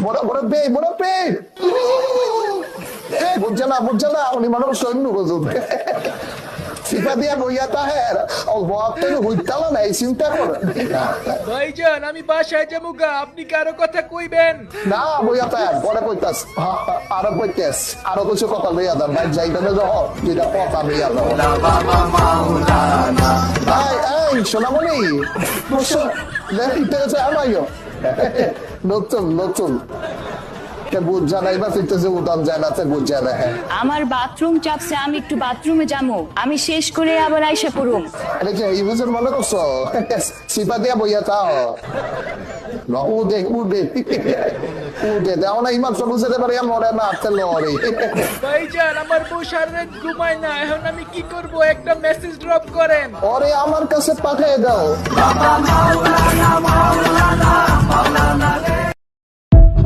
বড় পেট বুঝছে না উনি মানুষ সৈন্য বুঝুন সিপা দিয়া বইয়া তাহের অল্প আপনাকে হইতাল না এই চিন্তা করে ভাইজান আমি বাসায় যাবো গা, আপনি কারো কথা কইবেন না বইয়া তাহের পরে কইতাস আরো কইতাস আরো কিছু কথা লইয়া দেন ভাই যাইতে যখন দুইটা কথা লইয়া দাও এই সোনামণি আমাইও নতুন আমার বাথরুম চাপছে, আমি একটু বাথরুমে যাবো, আমি শেষ করে আবার আইসা পড়ুম। মনে করছো সিপা দিয়া বইয়া তাও ভাইজান আমার বউ সারা রাত ঘুমায় না, এখন আমি কি করব? একটা মেসেজ ড্রপ করেন। ওরে আমার কাছে পাঠিয়ে দাও।